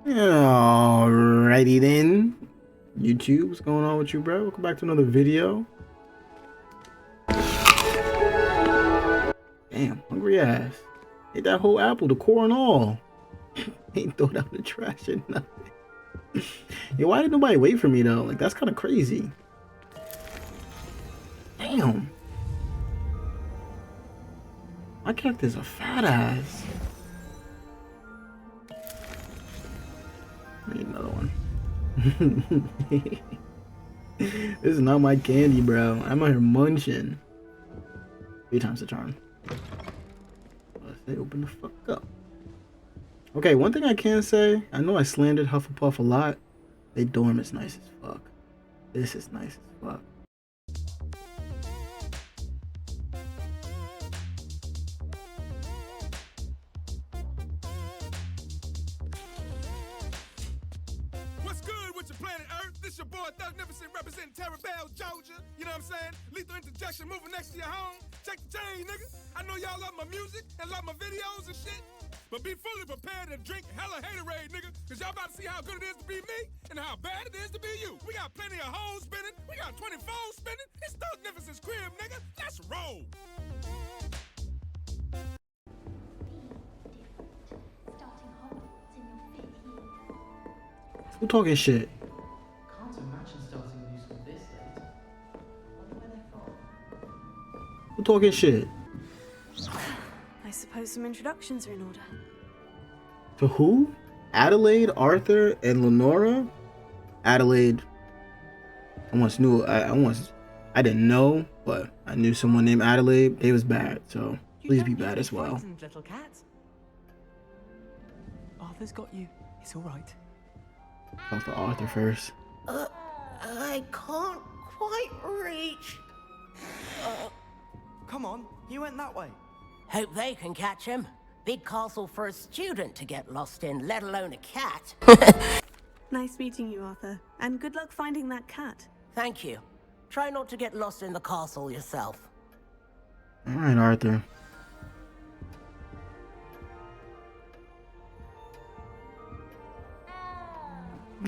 Alrighty then, YouTube, what's going on with you, bro? Welcome back to another video. Damn, hungry ass. Ate that whole apple, the core and all. Ain't throw it out the trash or nothing. Yo, why did nobody wait for me though? Like, that's kind of crazy. Damn. My character's a fat ass. Need another one. This is not my candy, bro. I'm out here munching. 3 times the charm. Let's say open the fuck up. Okay, one thing I can say, I know I slandered Hufflepuff a lot. They dorm is nice as fuck. This is nice as fuck. What's good with your planet Earth? This your boy Thugnificent representing Terrabelle, Georgia. You know what I'm saying? Lethal interjection moving next to your home. Check the chain, nigga. I know y'all love my music and love my videos and shit. But be fully prepared to drink hella haterade, nigga. Cause y'all about to see how good it is to be me and how bad it is to be you. We got plenty of hoes spinning. We got 24 spinning. It's Thugnificent's crib, nigga. Let's roll. Who talking shit? Can't imagine starting a new school this late. Wonder where they're from. Who talking shit? I suppose some introductions are in order. To who? Adelaide, Arthur, and Lenora? Adelaide. I didn't know, but I knew someone named Adelaide. They was bad, so please be bad as well. Little cat. Arthur's got you. It's all right. Talk to Arthur first. I can't quite reach. Come on, you went that way. Hope they can catch him. Big castle for a student to get lost in, let alone a cat. Nice meeting you, Arthur. And good luck finding that cat. Thank you. Try not to get lost in the castle yourself. Alright, Arthur.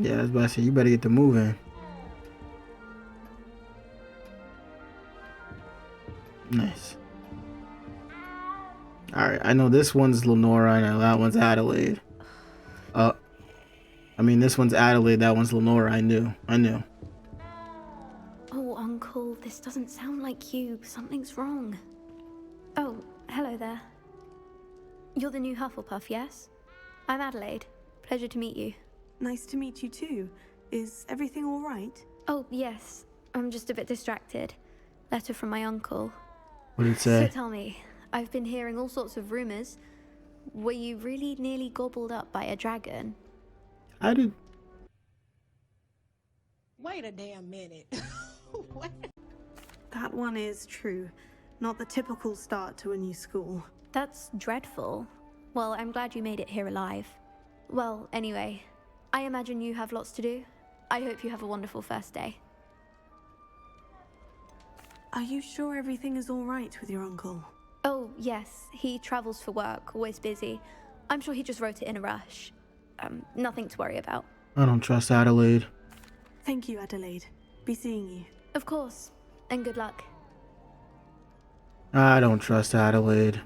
Yeah, I was about to say, you better get to moving. Nice. Alright, I know this one's Lenora, I know that one's Adelaide. I mean, this one's Adelaide, that one's Lenora, I knew. Oh, Uncle, this doesn't sound like you. Something's wrong. Oh, hello there. You're the new Hufflepuff, yes? I'm Adelaide. Pleasure to meet you. Nice to meet you too. Is everything all right? Oh, yes. I'm just a bit distracted. Letter from my uncle. What did it say? So tell me, I've been hearing all sorts of rumors. Were you really nearly gobbled up by a dragon? I did. Wait a damn minute. What? That one is true. Not the typical start to a new school. That's dreadful. Well, I'm glad you made it here alive. Well, anyway, I imagine you have lots to do. I hope you have a wonderful first day. Are you sure everything is all right with your uncle? Oh, yes. He travels for work, always busy. I'm sure he just wrote it in a rush. Nothing to worry about. I don't trust Adelaide. Thank you, Adelaide. Be seeing you. Of course. And good luck. I don't trust Adelaide.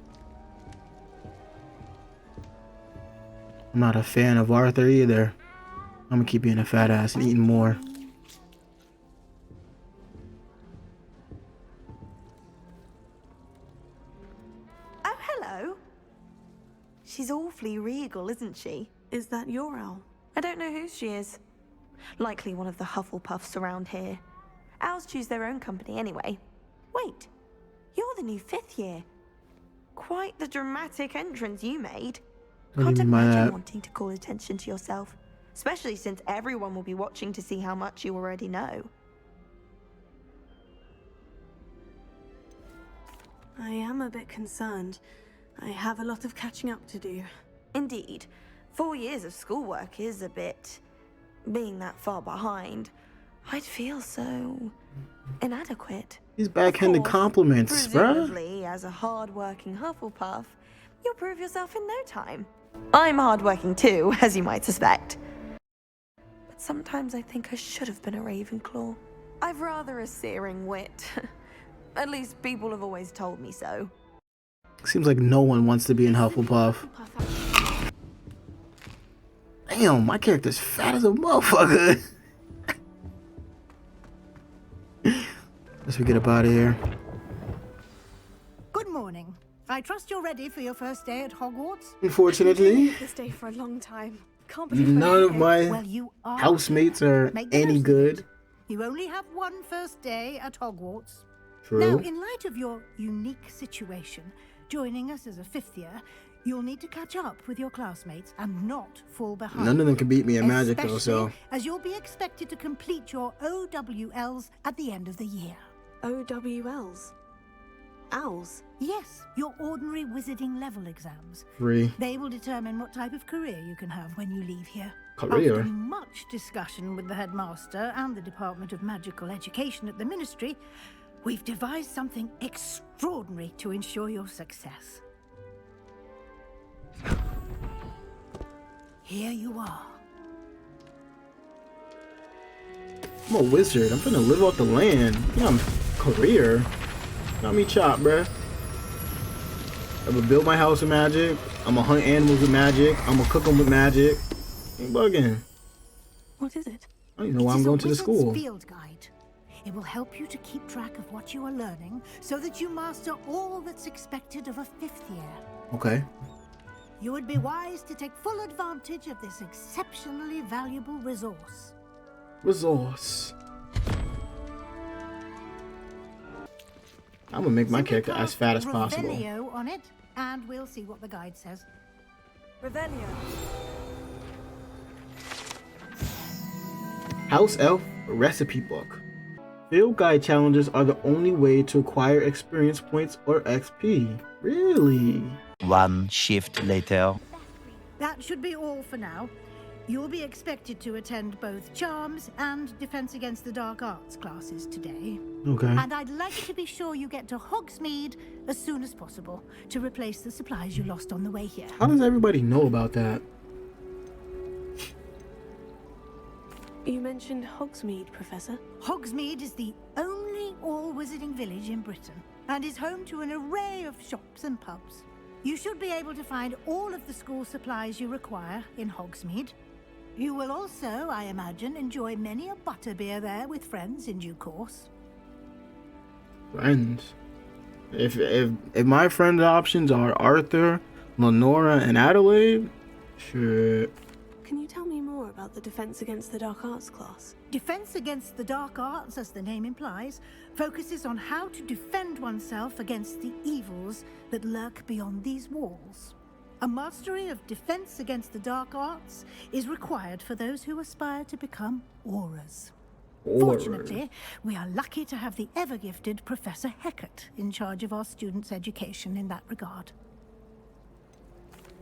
I'm not a fan of Arthur either. I'm gonna keep being a fat ass and eating more. Oh, hello. She's awfully regal, isn't she? Is that your owl? I don't know who she is. Likely one of the Hufflepuffs around here. Owls choose their own company anyway. Wait, you're the new 5th year. Quite the dramatic entrance you made. What Can't do you mean by imagine that? wanting to call attention to yourself, especially since everyone will be watching to see how much you already know. I am a bit concerned. I have a lot of catching up to do. Indeed, 4 years of schoolwork is a bit... being that far behind, I'd feel so... inadequate. These backhanded Of course, compliments, bruh. presumably, as a hard-working Hufflepuff, you'll prove yourself in no time. I'm hard-working too, as you might suspect. Sometimes I think I should have been a Ravenclaw. I've rather a searing wit. At least people have always told me so. Seems like no one wants to be in Hufflepuff. Damn, my character's fat as a motherfucker. Let's get up out of here. Good morning. I trust you're ready for your first day at Hogwarts. Unfortunately, This day for a long time. Can't believe we're none of here. my Well, you are. housemates are Make the any most of good. it. You only have one first day at Hogwarts. True. Now, in light of your unique situation, joining us as a fifth year, you'll need to catch up with your classmates and not fall behind. None of them can beat me at Magic though, so. Especially as you'll be expected to complete your OWLs at the end of the year. OWLs. Owls. Yes, your ordinary wizarding level exams. Free. They will determine what type of career you can have when you leave here. Career? After much discussion with the headmaster and the Department of Magical Education at the Ministry, we've devised something extraordinary to ensure your success. Here you are. I'm a wizard. I'm finna live off the land. Yeah, I'm career. Got me chopped, bruh. I'm gonna build my house with magic. I'm gonna hunt animals with magic. I'm gonna cook them with magic. Ain't bugging. What is it? I don't even know why I'm going to the school. It's a field guide. It will help you to keep track of what you are learning so that you master all that's expected of a fifth year. Okay. You would be wise to take full advantage of this exceptionally valuable resource. Resource. I'm gonna make my Simply character as fat as put possible. Revelio on it, and we'll see what the guide says. Revelio. House Elf Recipe Book. Field guide challenges are the only way to acquire experience points or XP. Really? One shift later. That should be all for now. You'll be expected to attend both Charms and Defense Against the Dark Arts classes today. Okay. And I'd like you to be sure you get to Hogsmeade as soon as possible to replace the supplies you lost on the way here. How does everybody know about that? You mentioned Hogsmeade, Professor. Hogsmeade is the only all-wizarding village in Britain and is home to an array of shops and pubs. You should be able to find all of the school supplies you require in Hogsmeade. You will also, I imagine, enjoy many a butterbeer there with friends in due course. Friends. If my friend options are Arthur, Lenora, and Adelaide, shit. Can you tell me more about the Defense Against the Dark Arts class? Defense Against the Dark Arts, as the name implies, focuses on how to defend oneself against the evils that lurk beyond these walls. A mastery of Defense Against the Dark Arts is required for those who aspire to become Aurors. Fortunately, we are lucky to have the ever-gifted Professor Hecat in charge of our students' education in that regard.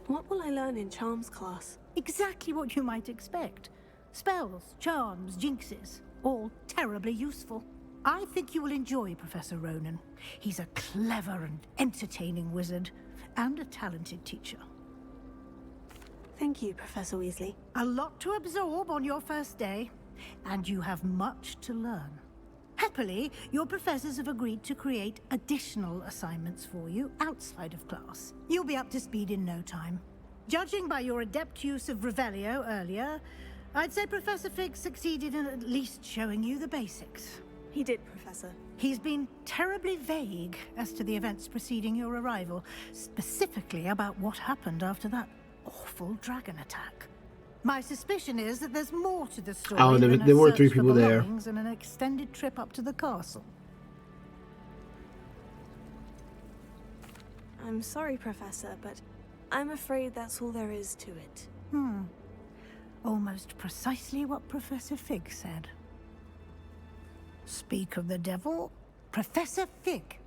What will I learn in Charms class? Exactly what you might expect. Spells, charms, jinxes, all terribly useful. I think you will enjoy Professor Ronan. He's a clever and entertaining wizard, and a talented teacher. Thank you, Professor Weasley. A lot to absorb on your first day, and you have much to learn. Happily, your professors have agreed to create additional assignments for you outside of class. You'll be up to speed in no time. Judging by your adept use of Revelio earlier, I'd say Professor Fig succeeded in at least showing you the basics. He did, Professor. He's been terribly vague as to the events preceding your arrival, specifically about what happened after that awful dragon attack. My suspicion is that there's more to the story than there a were search 3 for people there. belongings and an extended trip up to the castle. I'm sorry, Professor, but I'm afraid that's all there is to it. Almost precisely what Professor Fig said. Speak of the devil, Professor Fig.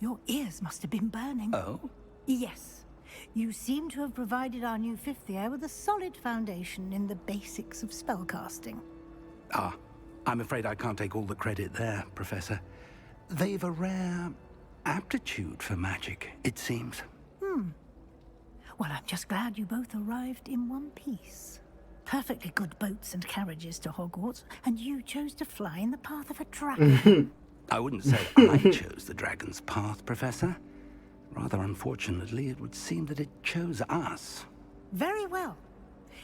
Your ears must have been burning. Oh? Yes. You seem to have provided our new fifth year with a solid foundation in the basics of spellcasting. Ah, I'm afraid I can't take all the credit there, Professor. They've a rare aptitude for magic, it seems. Well, I'm just glad you both arrived in one piece. perfectly good boats and carriages to Hogwarts, and you chose to fly in the path of a dragon. I wouldn't say I chose the dragon's path, Professor. Rather unfortunately, it would seem that it chose us. Very well.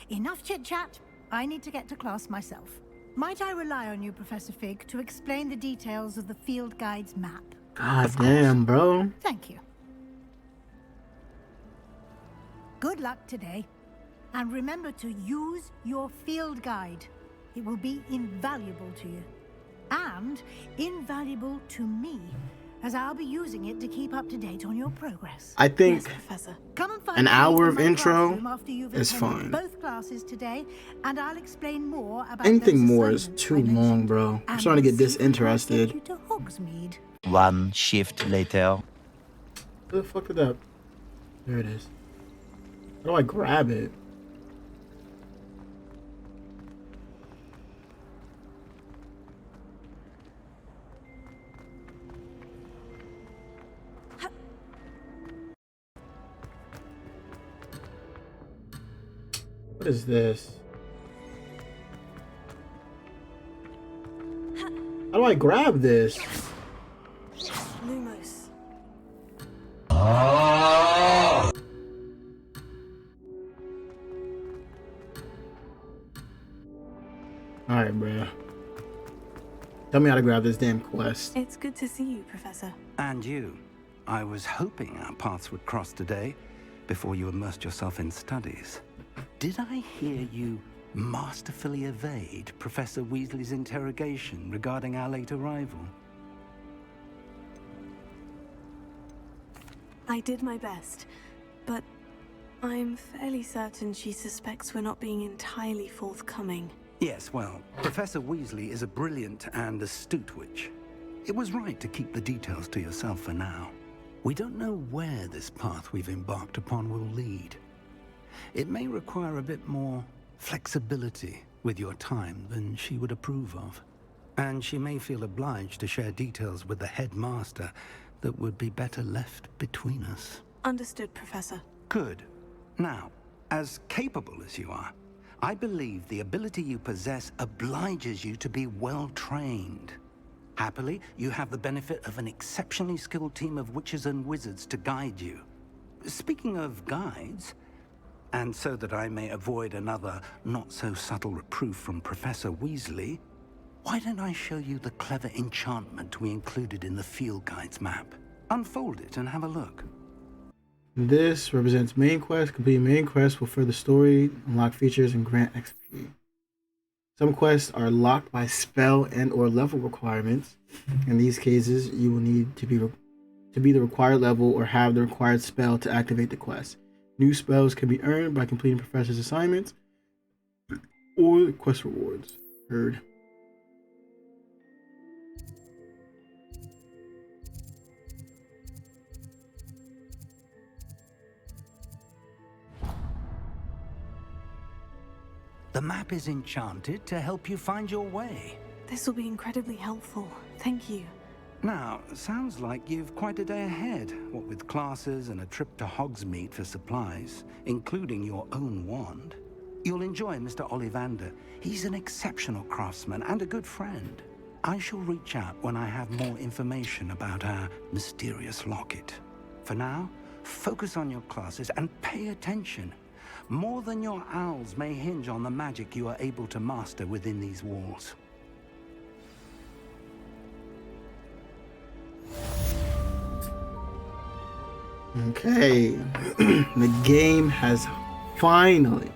Enough chit-chat. I need to get to class myself. Might I rely on you, Professor Fig, to explain the details of the field guide's map? God damn, bro. Thank you. Good luck today. And remember to use your field guide. It will be invaluable to you. And invaluable to me, as I'll be using it to keep up to date on your progress. I think Yes, Professor. Come and find an me hour in of my intro classroom after you've is attended fine. both classes today, and I'll explain more about Anything those more is assignments too I mentioned. long, bro. I'm And starting to get we'll see if I can disinterested. take you to Hogsmeade. 1 shift later. Where the fuck did that? There it is. How do I grab it? What is this? How do I grab this? Lumos. Alright, bro. Tell me how to grab this damn quest. It's good to see you, Professor. And you. I was hoping our paths would cross today before you immersed yourself in studies. Did I hear you masterfully evade Professor Weasley's interrogation regarding our late arrival? I did my best, but I'm fairly certain she suspects we're not being entirely forthcoming. Yes, well, Professor Weasley is a brilliant and astute witch. It was right to keep the details to yourself for now. We don't know where this path we've embarked upon will lead. It may require a bit more flexibility with your time than she would approve of. And she may feel obliged to share details with the headmaster that would be better left between us. Understood, Professor. Good. Now, as capable as you are, I believe the ability you possess obliges you to be well trained. Happily, you have the benefit of an exceptionally skilled team of witches and wizards to guide you. Speaking of guides, and so that I may avoid another not-so-subtle reproof from Professor Weasley, why don't I show you the clever enchantment we included in the field guide's map? Unfold it and have a look. This represents main quest. Completing main quest will further story, unlock features, and grant XP. Some quests are locked by spell and or level requirements. In these cases, you will need to be the required level or have the required spell to activate the quest. New spells can be earned by completing professor's assignments or quest rewards. Heard. The map is enchanted to help you find your way. This will be incredibly helpful. Thank you. Now, sounds like you've quite a day ahead, what with classes and a trip to Hogsmeade for supplies, including your own wand. You'll enjoy Mr. Ollivander. He's an exceptional craftsman and a good friend. I shall reach out when I have more information about our mysterious locket. For now, focus on your classes and pay attention. More than your owls may hinge on the magic you are able to master within these walls. Okay, the game has finally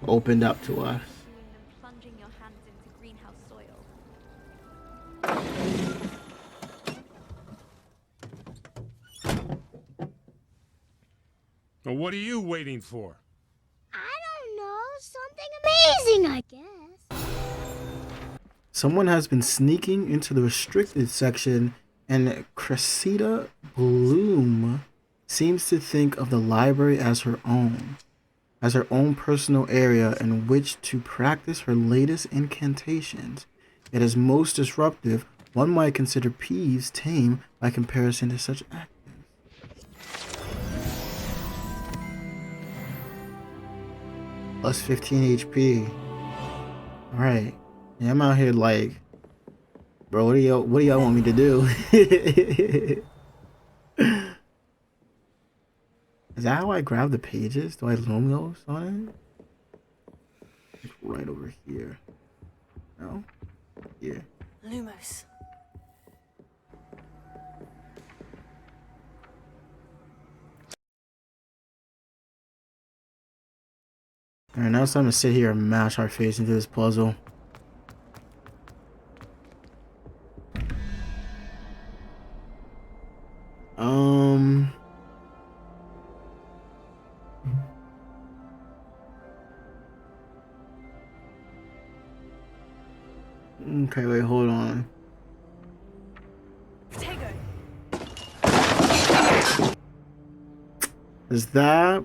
opened up to us. Plunging your hands into greenhouse soil. Well, what are you waiting for? I don't know. Something amazing, I guess. Someone has been sneaking into the restricted section, and Cressida Bloom seems to think of the library as her own personal area in which to practice her latest incantations. It is most disruptive. One might consider Peeves tame by comparison to such actions. Plus 15 HP. Alright. Yeah, I'm out here like, bro, what do y'all want me to do? Is that how I grab the pages? Do I loom those on it? Like right over here. No? Here. Lumos. Alright, now it's time to sit here and mash our face into this puzzle. Okay, wait, hold on. Is that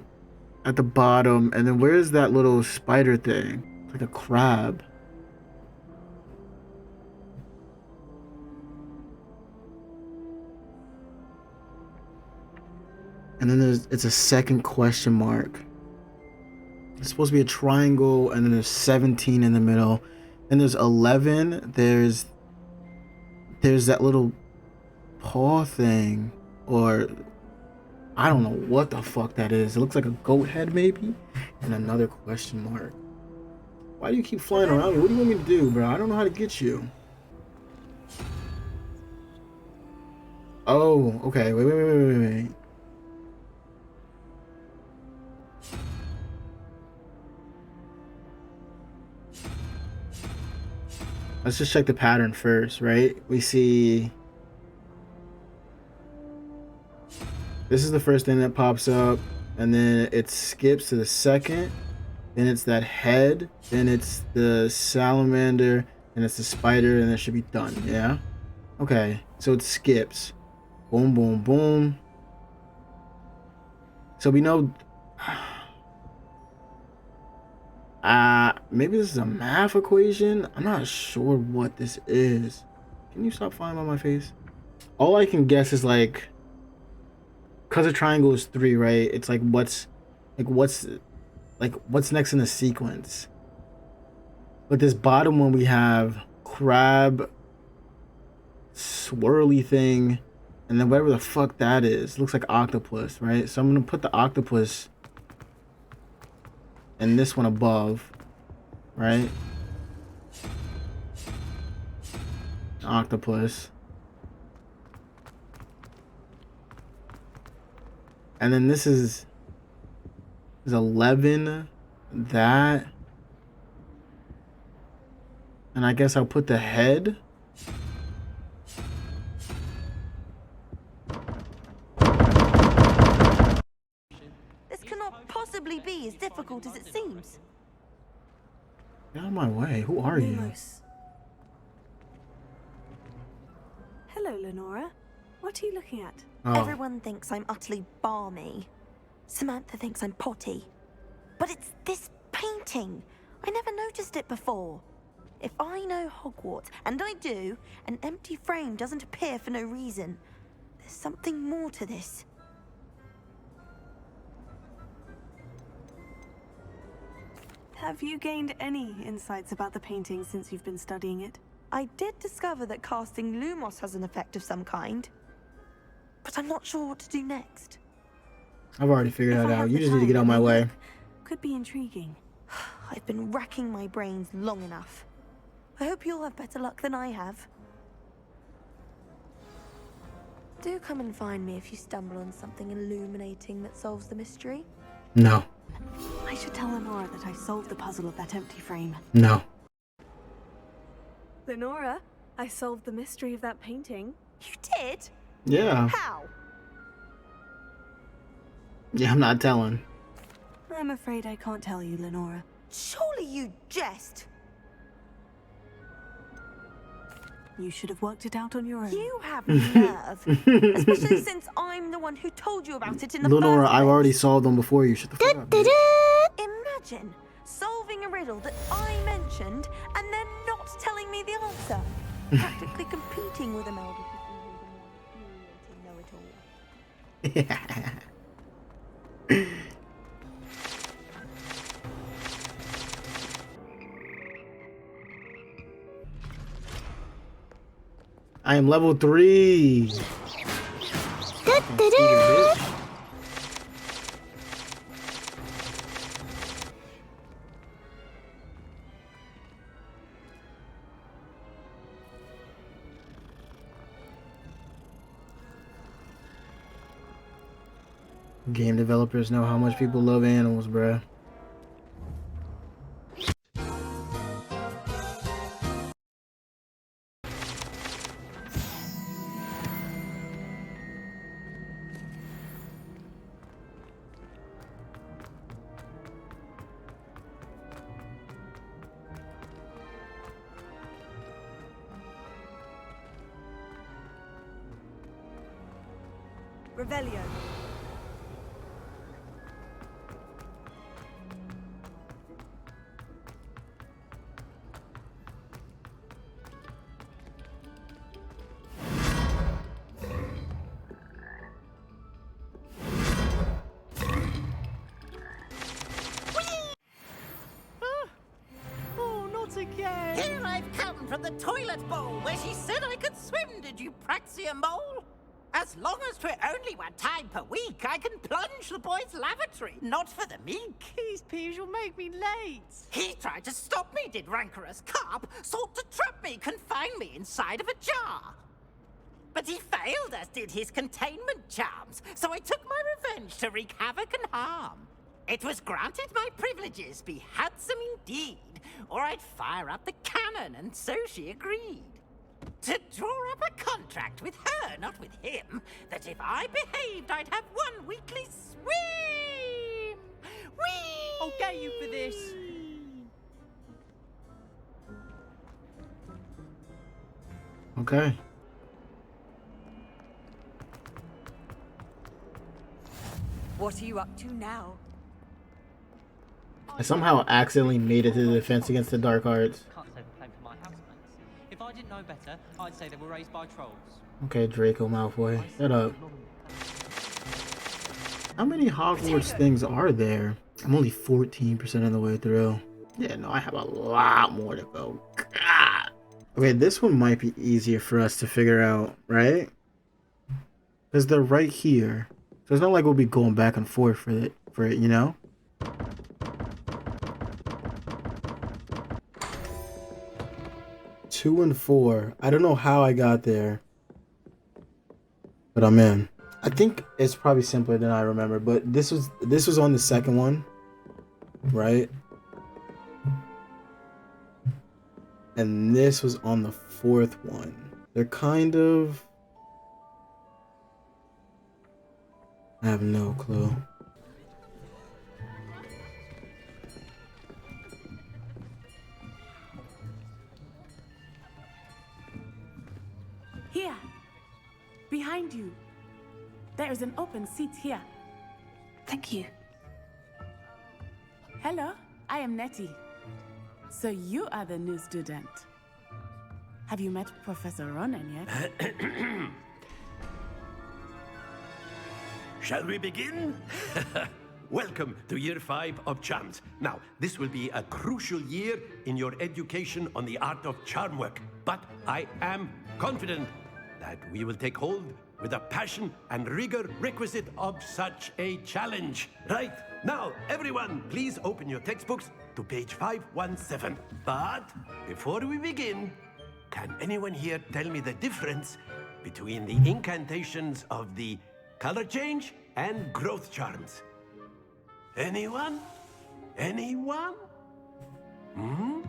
at the bottom? And then where's that little spider thing? It's like a crab. And then it's a second question mark. It's supposed to be a triangle, and then there's 17 in the middle. And there's 11. There's that little paw thing, or I don't know what the fuck that is. It looks like a goat head maybe, and another question mark. Why do you keep flying around me? What do you want me to do, bro? I don't know how to get you. Oh, okay. Wait. Let's just check the pattern first, right? We see this is the first thing that pops up, and then it skips to the second, then it's that head, then it's the salamander, and it's the spider, and it should be done. Yeah, okay, so it skips. Boom, boom, boom. So we know maybe this is a math equation. I'm not sure what this is. Can you stop flying on my face? All I can guess is like, because a triangle is 3, right? It's like what's next in the sequence. But this bottom one, we have crab, swirly thing, and then whatever the fuck that is. Looks like octopus, right? So I'm gonna put the octopus and this one above, right? Octopus. And then this is 11, that. And I guess I'll put the head. This cannot possibly be as difficult as it seems. Get out of my way. Who are you? Lumos. Hello, Lenora. What are you looking at? Oh. Everyone thinks I'm utterly balmy. Samantha thinks I'm potty. But it's this painting. I never noticed it before. If I know Hogwarts, and I do, an empty frame doesn't appear for no reason. There's something more to this. Have you gained any insights about the painting since you've been studying it? I did discover that casting Lumos has an effect of some kind. But I'm not sure what to do next. I've already figured that If I out. have You the just need to time, get out of my then way. look. Could be intriguing. I've been racking my brains long enough. I hope you'll have better luck than I have. Do come and find me if you stumble on something illuminating that solves the mystery. No. I should tell Lenora that I solved the puzzle of that empty frame. No. Lenora, I solved the mystery of that painting. You did? Yeah. How? Yeah, I'm not telling. I'm afraid I can't tell you, Lenora. Surely you jest. You should have worked it out on your own. You have nerve. Especially since I'm the one who told you about it in the Lenora, first place. I've already solved them before you. Shut the fuck up. Imagine solving a riddle that I mentioned and then not telling me the answer. Practically competing with Imelda to see who the more infuriating know-it-all. I am level 3. Game developers know how much people love animals, bruh. Revelio. Oh, not again! Here I've come from the toilet bowl where she said I could swim, did you praxia mole? As long as 'twere only one time per week, I can plunge the boy's lavatory, not for the meek. These peas will make me late. He tried to stop me, did rancorous carp, sought to trap me, confine me inside of a jar. But he failed, as did his containment charms, so I took my revenge to wreak havoc and harm. It was granted my privileges be handsome indeed, or I'd fire up the cannon, and so she agreed. To draw up a contract with her, not with him, that if I behaved, I'd have one weekly swim! Whee! I'll get you for this. Okay. What are you up to now? I somehow accidentally made it to the defense against the dark arts. Can't say the same for my housemates. If I didn't know better, I'd say they were raised by trolls. Okay, Draco Malfoy, shut up. How many Hogwarts things are there? I'm only 14% of the way through. Yeah, no, I have a lot more to go. God. Okay, this one might be easier for us to figure out, right? Because they're right here. So it's not like we'll be going back and forth for it, you know? Two and 4. I don't know how I got there, but I'm in. I think it's probably simpler than I remember, but this was on the second one, right? And this was on the fourth one. They're kind of... I have no clue. Here, behind you. There is an open seat here. Thank you. Hello, I am Nettie. So you are the new student. Have you met Professor Ronan yet? Shall we begin? Welcome to Year 5 of Charms. Now, this will be a crucial year in your education on the art of charm work. But I am confident that we will take hold with the passion and rigor requisite of such a challenge. Right, now, everyone, please open your textbooks to page 517. But before we begin, can anyone here tell me the difference between the incantations of the color change and growth charms? Anyone? Anyone? Hmm?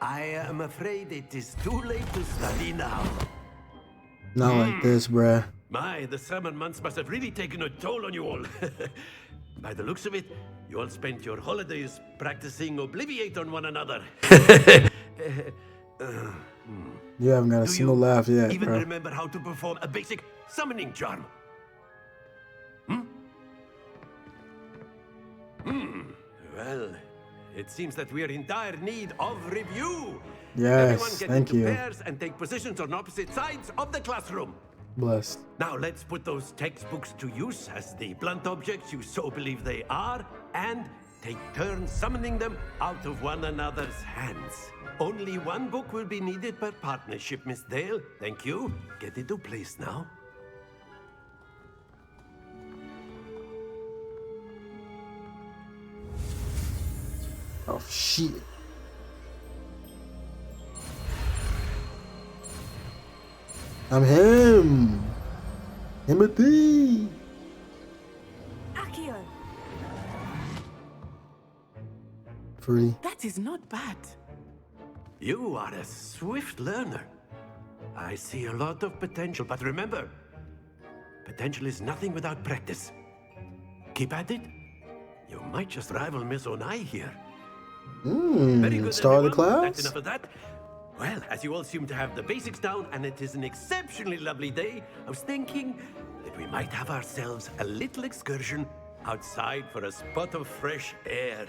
I am afraid it is too late to study now. Not like this, bruh. My, the summer months must have really taken a toll on you all. By the looks of it, you all spent your holidays practicing Obliviate on one another. You haven't got a single laugh yet, even bro. remember how to perform a basic summoning charm? Well, it seems that we are in dire need of review. Yes, Everyone get thank into you. pairs and take positions on opposite sides of the classroom. Blessed. Now let's put those textbooks to use as the blunt objects you so believe they are, and take turns summoning them out of one another's hands. Only one book will be needed per partnership, Miss Dale. Thank you. Get into place now. Oh shit. I'm him. Timothy. Accio! Free. That is not bad. You are a swift learner. I see a lot of potential, but remember, potential is nothing without practice. Keep at it. You might just rival Miss Onai here. Very good, Star of the everyone. class? That's enough of that. Well, as you all seem to have the basics down, and it is an exceptionally lovely day, I was thinking that we might have ourselves a little excursion outside for a spot of fresh air.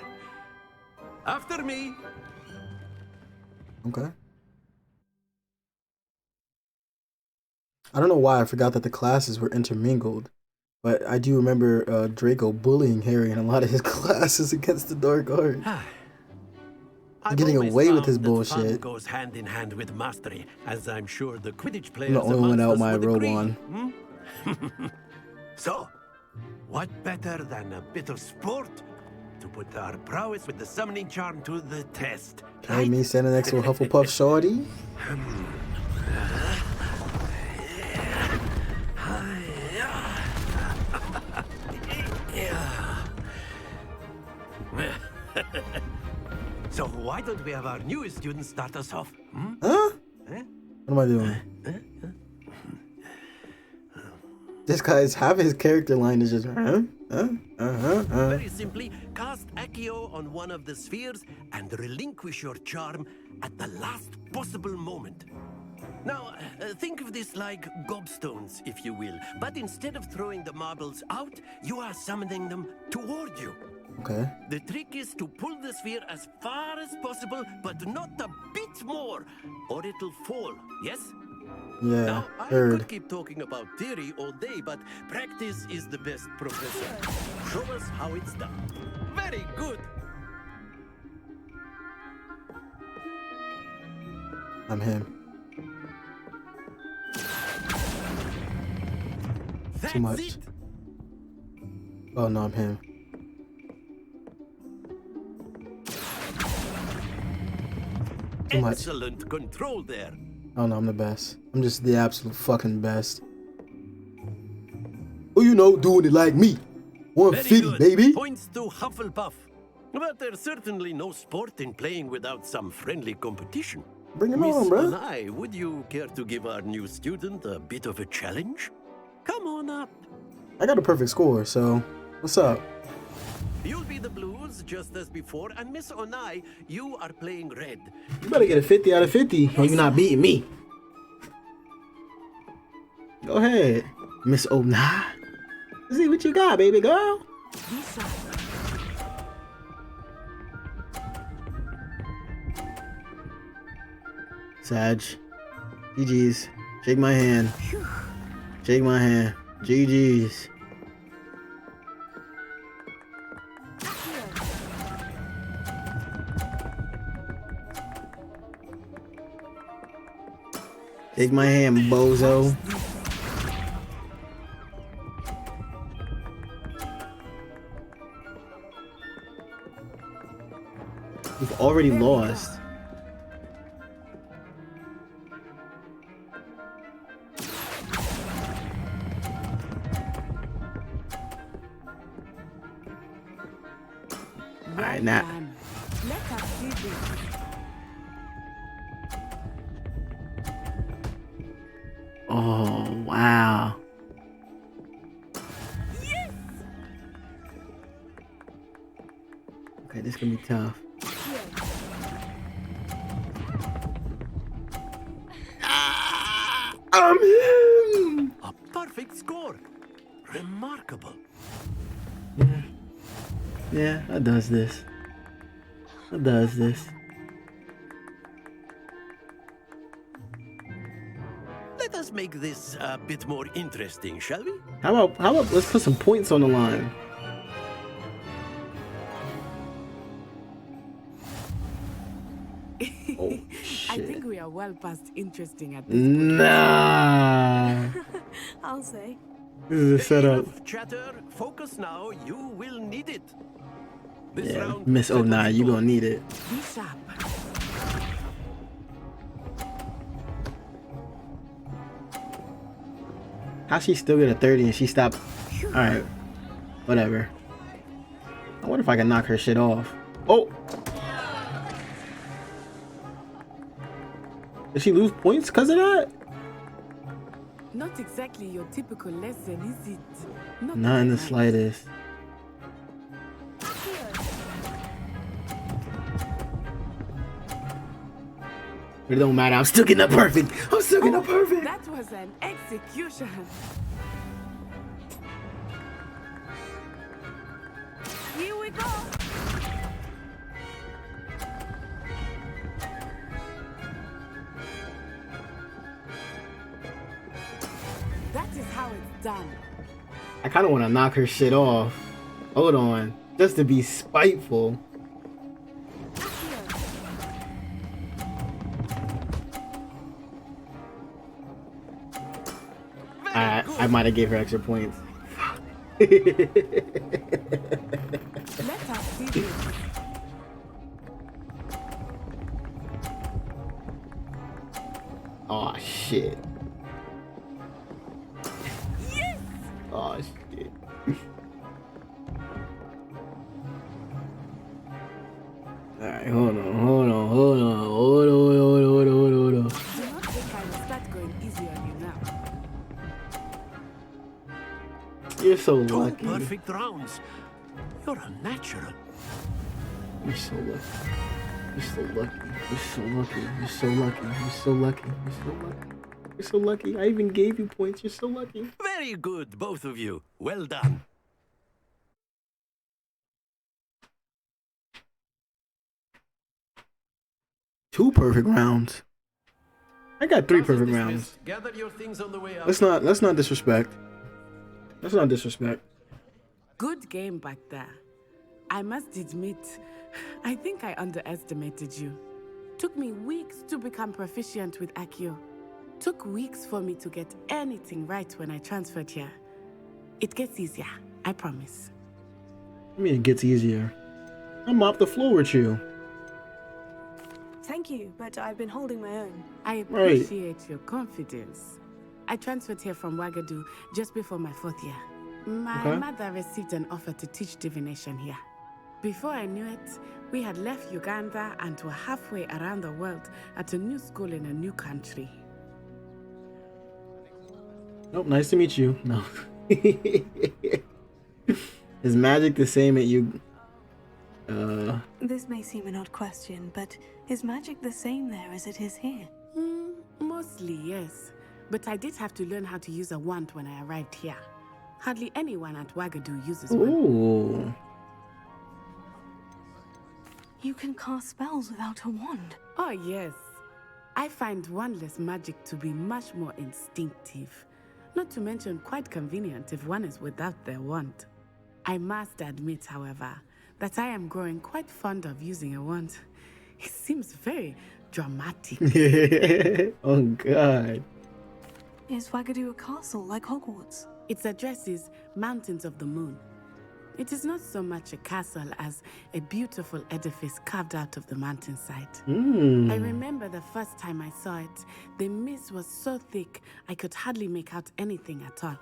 After me. Okay. I don't know why I forgot that the classes were intermingled, but I do remember Draco bullying Harry in a lot of his classes against the Dark Arts. Getting away with his bullshit. Fun goes hand in hand with mastery, as I'm sure the Quidditch I'm players the only one out my robe agree. on. So, what better than a bit of sport to put our prowess with the summoning charm to the test? Okay, me standing next to a Hufflepuff shorty. So why don't we have our newest student start us off? Huh? What am I doing? This guy's half his character line is just Very simply, cast Accio on one of the spheres and relinquish your charm at the last possible moment. Now, think of this like gobstones, if you will. But instead of throwing the marbles out, you are summoning them toward you. Okay. The trick is to pull the sphere as far as possible, but not a bit more, or it'll fall, yes? Yeah, now, I heard. could keep talking about theory all day, but practice is the best professor. Show us how it's done. Very good. I'm him. That's Too much. it. Oh no, I'm him. Too much. Excellent control there. Oh no, I'm the best. I'm just the absolute fucking best. Who you know doing it like me? 150, Very good. baby. Points to Hufflepuff. But there's certainly no sport in playing without some friendly competition. Bring it Miss on, bro. Onai, would you care to give our new student a bit of a challenge? Come on up. I got a perfect score, so what's up? You'll be the blues just as before, and Miss Onai, you are playing red. You better get a 50 out of 50 or you're not beating me. Go ahead, Miss Onai. Let's see what you got, baby girl. Sag. GG's. Shake my hand. Shake my hand. GG's. Shake my hand, bozo. We've already lost. Alright, now. Let us do this. Oh, wow. Yes! Okay, this is gonna be tough. I'm him! A perfect score. Remarkable. Yeah, that does this. That does this. Let us make this a bit more interesting, shall we? How about let's put some points on the line. Oh, I shit. think we are well past interesting at this Nah. I'll say. This is a setup. Enough chatter. Focus now. You will need it. This Yeah, round, Miss settle Onai, the you score. gonna need it. Be sharp. How she still get a 30 and she stopped? Alright. Whatever. I wonder if I can knock her shit off. Oh! Did she lose points because of that? Not exactly your typical lesson, is it? Not that in I the mind. slightest. It don't matter. I'm still getting up perfect. I'm still getting up perfect. That was an execution. Here we go. That is how it's done. I kind of want to knock her shit off. Hold on. Just to be spiteful. I might have gave her extra points. Let us see this. Oh shit. Yes! Oh shit. Alright, hold on. Do not think I will start going easy on you now. You're so Two lucky. perfect rounds. You're a natural. You're so lucky. You're so lucky. You're so lucky. You're so lucky. You're so lucky. You're so lucky. You're so lucky. I even gave you points. You're so lucky. Very good, both of you. Well done. Two perfect rounds. I got three Class is perfect dismissed. rounds. Gather your things on the way out. Let's not disrespect. Let's not disrespect. Good game back there. I must admit, I think I underestimated you. Took me weeks to become proficient with Accio. Took weeks for me to get anything right when I transferred here. It gets easier, I promise. I mean, it gets easier. I mopped the floor with you. Thank you, but I've been holding my own. I appreciate your confidence. I transferred here from Wagadu just before my 4th year. My mother received an offer to teach divination here. Before I knew it, we had left Uganda and were halfway around the world at a new school in a new country. Nope, nice to meet you. No. Is magic the same at you? This may seem an odd question, but is magic the same there as it is here? Mostly, yes. But I did have to learn how to use a wand when I arrived here. Hardly anyone at Wagadu uses one. Ooh. You can cast spells without a wand. Oh, yes. I find wandless magic to be much more instinctive. Not to mention quite convenient if one is without their wand. I must admit, however, that I am growing quite fond of using a wand. It seems very dramatic. Oh, God. Is Wagadu a castle like Hogwarts? Its address is Mountains of the Moon. It is not so much a castle as a beautiful edifice carved out of the mountainside. I remember the first time I saw it, the mist was so thick I could hardly make out anything at all.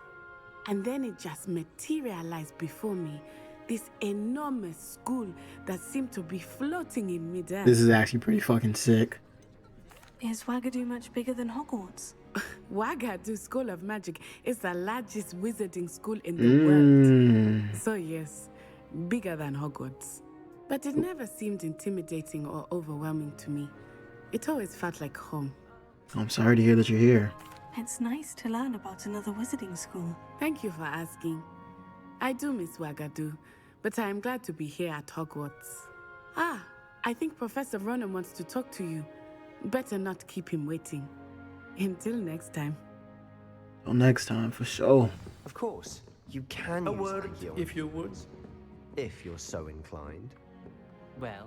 And then it just materialized before me, this enormous school that seemed to be floating in midair. This is actually pretty fucking sick. Is Wagadu much bigger than Hogwarts? Wagadu School of Magic is the largest wizarding school in the world. So yes, bigger than Hogwarts. But it never seemed intimidating or overwhelming to me. It always felt like home. I'm sorry to hear that you're here. It's nice to learn about another wizarding school. Thank you for asking. I do miss Wagadu, but I am glad to be here at Hogwarts. Ah, I think Professor Ronan wants to talk to you. Better not keep him waiting. Until next time. Till next time, for sure. Of course, you can A use word, Accio if you would. if you're so inclined. Well,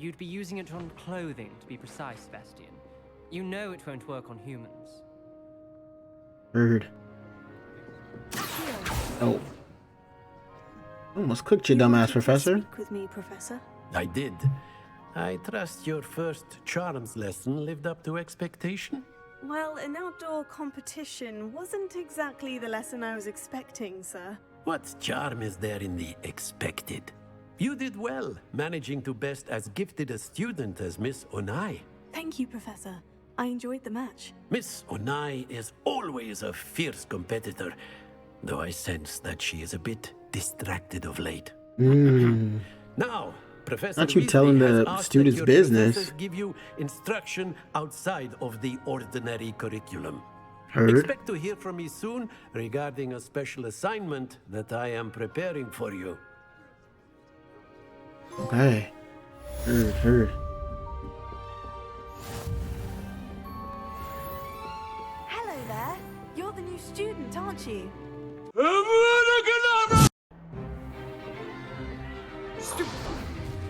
You'd be using it on clothing, to be precise, Sebastion. You know it won't work on humans. Heard. Oh. Almost cooked you, dumbass professor. Speak with me, Professor. I did. I trust your first charms lesson lived up to expectation? Well, an outdoor competition wasn't exactly the lesson I was expecting, sir. What charm is there in the expected? You did well, managing to best as gifted a student as Miss Onai. Thank you, Professor. I enjoyed the match. Miss Onai is always a fierce competitor, though I sense that she is a bit distracted of late. Now, Professor Not you Weasley telling has the asked students' that your business. professors give you instruction outside of the ordinary curriculum. Heard. Expect to hear from me soon regarding a special assignment that I am preparing for you. Okay. Heard. Hello there. You're the new student, aren't you?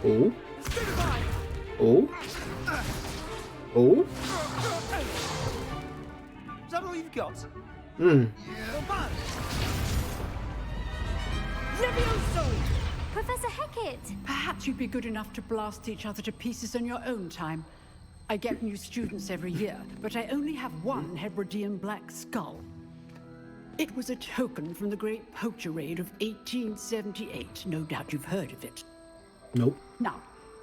Oh. Oh. Oh. Is that all you've got? Professor Hecat! Perhaps you'd be good enough to blast each other to pieces in your own time. I get new students every year, but I only have one Hebridean black skull. It was a token from the Great Poacher Raid of 1878. No doubt you've heard of it. Nope. Now,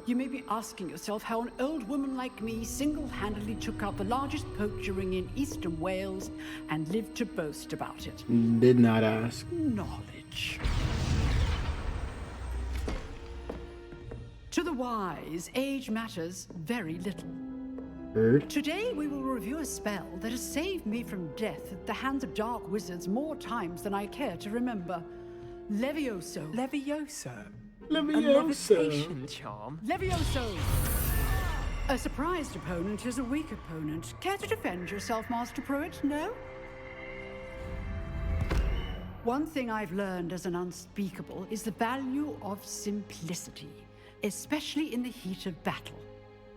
you may be asking yourself how an old woman like me single-handedly took out the largest poacher ring in eastern Wales and lived to boast about it. Did not ask. Knowledge. To the wise, age matters very little. Heard. Today we will review a spell that has saved me from death at the hands of dark wizards more times than I care to remember. Levioso. Levioso? Levioso. A levitation charm? Levioso! A surprised opponent is a weak opponent. Care to defend yourself, Master Pruitt? No? One thing I've learned as an unspeakable is the value of simplicity, especially in the heat of battle.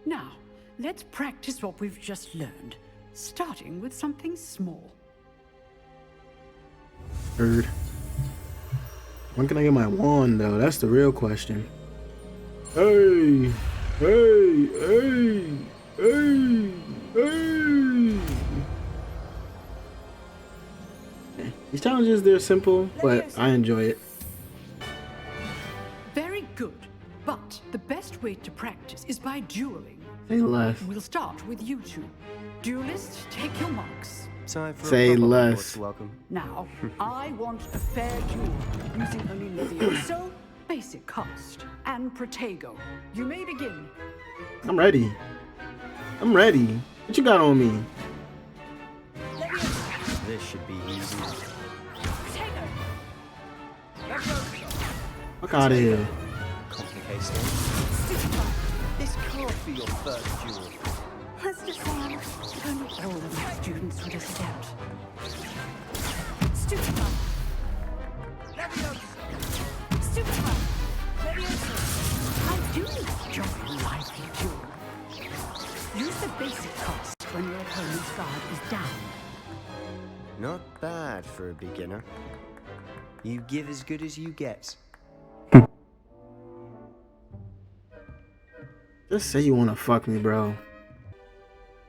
Now, let's practice what we've just learned, starting with something small. Heard. When can I get my wand, though? That's the real question. Hey! Hey! Hey! Hey! Hey! These challenges, they're simple, but I enjoy it. Very good. But the best way to practice is by dueling. Say less. We'll start with you two. Duelists, take your marks. Time for Say a proper less. Hogwarts welcome. Now, I want a fair duel, using only Levioso, basic cast, and Protego. You may begin. I'm ready. I'm ready. What you got on me? This should be easy. Protego! Fuck out of here. Complicated. This can't be your first duel. Let's just go on. If only all of my students would accept. Stupefy. Stupefy. I do enjoy a lively duel. Use the basic cast when your opponent's guard is down. Not bad for a beginner. You give as good as you get. Just say you wanna fuck me, bro.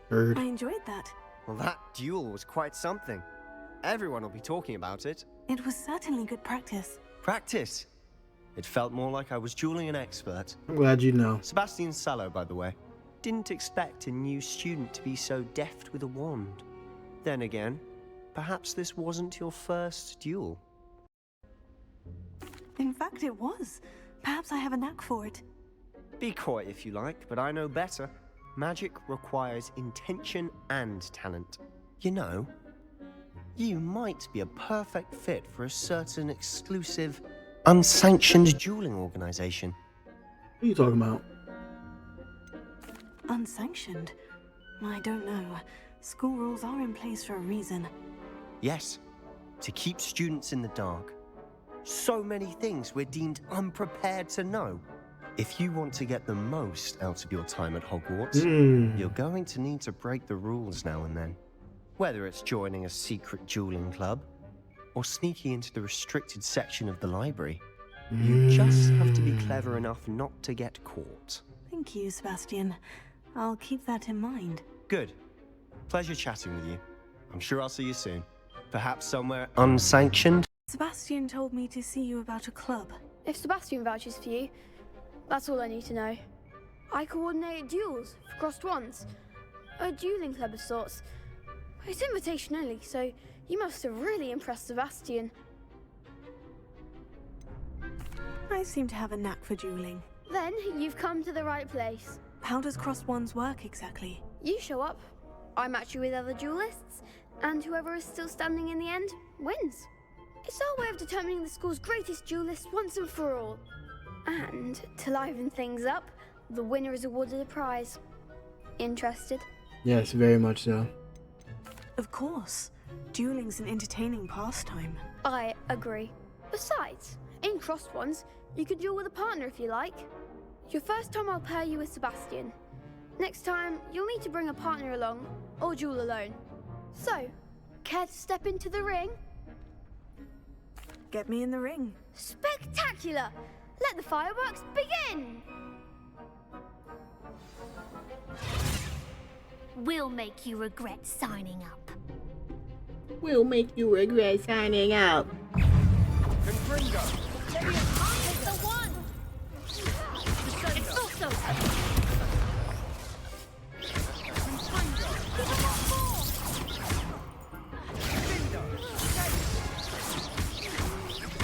Heard. I enjoyed that. Well, that duel was quite something. Everyone will be talking about it. It was certainly good practice. Practice. It felt more like I was dueling an expert. I'm glad you know. Sebastion Sallow, by the way. Didn't expect a new student to be so deft with a wand. Then again, perhaps this wasn't your first duel. In fact, it was. Perhaps I have a knack for it. Be coy if you like, but I know better. Magic requires intention and talent. You know, you might be a perfect fit for a certain exclusive, unsanctioned dueling organization. What are you talking about? Unsanctioned? I don't know. School rules are in place for a reason. Yes, to keep students in the dark. So many things we're deemed unprepared to know. If you want to get the most out of your time at Hogwarts, you're going to need to break the rules now and then. Whether it's joining a secret dueling club, or sneaking into the restricted section of the library. You just have to be clever enough not to get caught. Thank you, Sebastion. I'll keep that in mind. Good. Pleasure chatting with you. I'm sure I'll see you soon. Perhaps somewhere unsanctioned? Sebastion told me to see you about a club. If Sebastion vouches for you, that's all I need to know. I coordinate duels for crossed wands. A dueling club of sorts. It's invitation only, so you must have really impressed Sebastion. I seem to have a knack for dueling. Then you've come to the right place. How does crossed wands work exactly? You show up, I match you with other duelists, and whoever is still standing in the end wins. It's our way of determining the school's greatest duelist once and for all. And to liven things up, the winner is awarded a prize. Interested? Yes, very much so. Of course. Dueling's an entertaining pastime. I agree. Besides, in crossed wands, you could duel with a partner if you like. Your first time I'll pair you with Sebastion. Next time, you'll need to bring a partner along, or duel alone. So, care to step into the ring? Get me in the ring. Spectacular! Let the fireworks begin! We'll make you regret signing up. We'll make you regret signing up. The one! Expulso!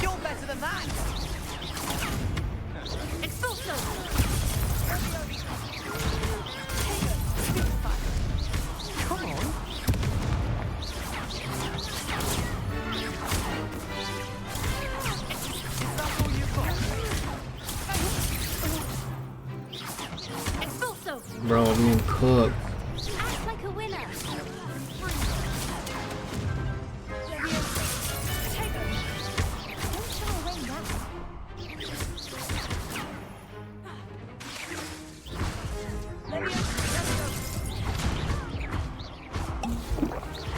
You're better than that! Expulso! Come on! Bro, I'm getting cooked. Act like a winner.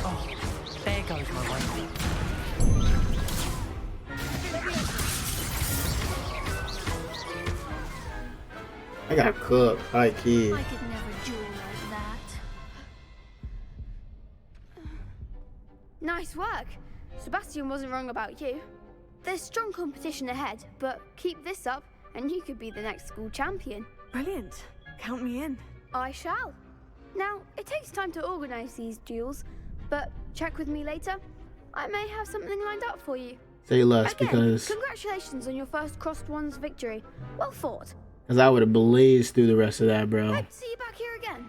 Oh, there goes my way. I got cooked, high key. I could never duel like that. Nice work. Sebastion wasn't wrong about you. There's strong competition ahead, but keep this up and you could be the next school champion. Brilliant. Count me in. I shall. Now, it takes time to organize these duels, but check with me later. I may have something lined up for you. Say less, Again, because congratulations on your first crossed wands victory. Well fought. I would have blazed through the rest of that, bro. Hope to see you back here again.